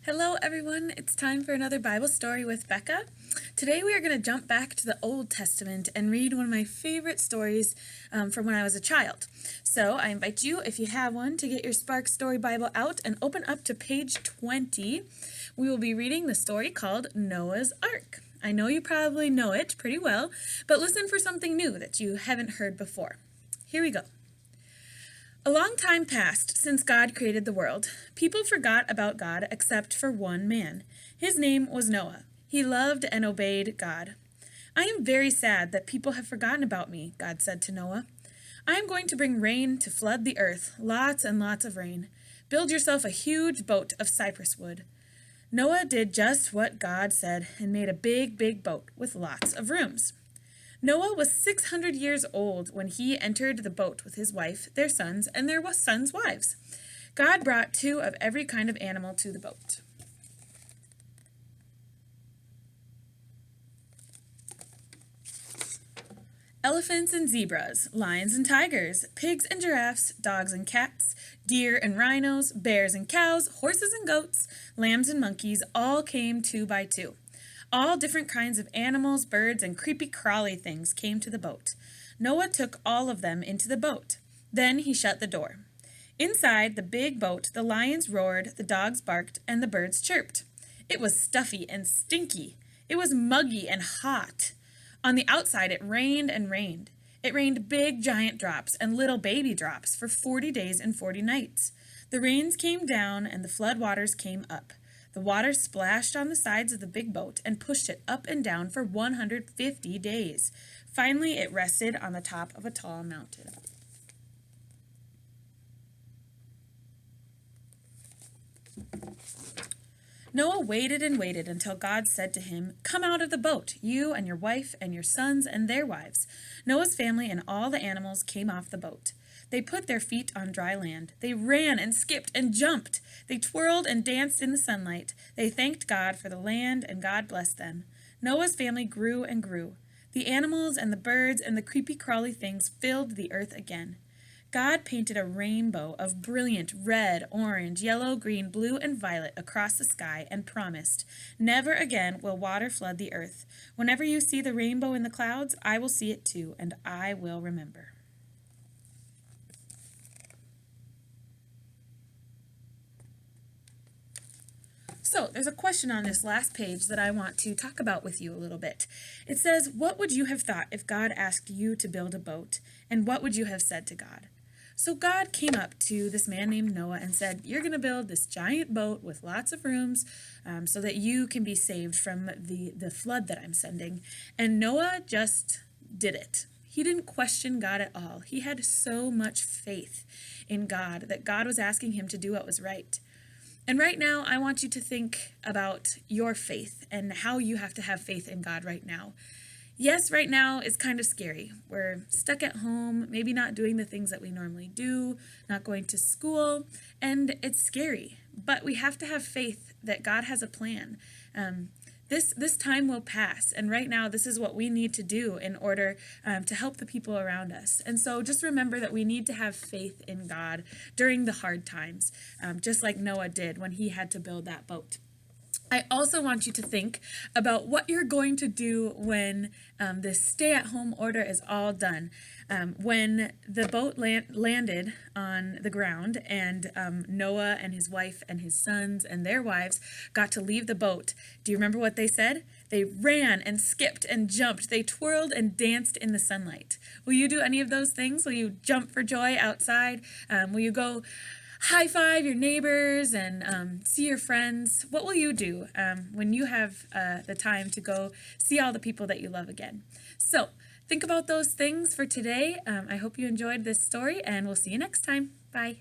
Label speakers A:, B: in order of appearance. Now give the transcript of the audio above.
A: Hello everyone, it's time for another Bible story with Becca. Today we are going to jump back to the Old Testament and read one of my favorite stories from when I was a child. So I invite you, if you have one, to get your Spark Story Bible out and open up to page 20. We will be reading the story called Noah's Ark. I know you probably know it pretty well, but listen for something new that you haven't heard before. Here we go. A long time passed since God created the world. People forgot about God except for one man. His name was Noah. He loved and obeyed God. I am very sad that people have forgotten about me, God said to Noah. I am going to bring rain to flood the earth, lots and lots of rain. Build yourself a huge boat of cypress wood. Noah did just what God said and made a big boat with lots of rooms. Noah was 600 years old when he entered the boat with his wife, their sons, and their sons' wives. God brought 2 of every kind of animal to the boat. Elephants and zebras, lions and tigers, pigs and giraffes, dogs and cats, deer and rhinos, bears and cows, horses and goats, lambs and monkeys all came 2 by 2. All different kinds of animals, birds, and creepy crawly things came to the boat. Noah took all of them into the boat. Then he shut the door. Inside the big boat, the lions roared, the dogs barked, and the birds chirped. It was stuffy and stinky. It was muggy and hot. On the outside, it rained and rained. It rained big giant drops and little baby drops for 40 days and 40 nights. The rains came down and the flood waters came up. The water splashed on the sides of the big boat and pushed it up and down for 150 days. Finally, it rested on the top of a tall mountain. Noah waited and waited until God said to him, "Come out of the boat, you and your wife and your sons and their wives." Noah's family and all the animals came off the boat. They put their feet on dry land. They ran and skipped and jumped. They twirled and danced in the sunlight. They thanked God for the land, and God blessed them. Noah's family grew and grew. The animals and the birds and the creepy crawly things filled the earth again. God painted a rainbow of brilliant red, orange, yellow, green, blue, and violet across the sky and promised, "Never again will water flood the earth. Whenever you see the rainbow in the clouds, I will see it too, and I will remember." So there's a question on this last page that I want to talk about with you a little bit. It says, what would you have thought if God asked you to build a boat? And what would you have said to God? So God came up to this man named Noah and said, "You're going to build this giant boat with lots of rooms so that you can be saved from the flood that I'm sending." And Noah just did it. He didn't question God at all. He had so much faith in God that God was asking him to do what was right. And right now, I want you to think about your faith and how you have to have faith in God right now. Yes, right now it's kind of scary. We're stuck at home, maybe not doing the things that we normally do, not going to school, and it's scary. But we have to have faith that God has a plan. This time will pass, and right now this is what we need to do in order to help the people around us. And so just remember that we need to have faith in God during the hard times, just like Noah did when he had to build that boat. I also want you to think about what you're going to do when this stay-at-home order is all done. When the boat landed on the ground and Noah and his wife and his sons and their wives got to leave the boat, do you remember what they said? They ran and skipped and jumped. They twirled and danced in the sunlight. Will you do any of those things? Will you jump for joy outside? Will you go high five your neighbors and see your friends? What will you do when you have the time to go see all the people that you love again? So think about those things for today. I hope you enjoyed this story, and we'll see you next time. Bye.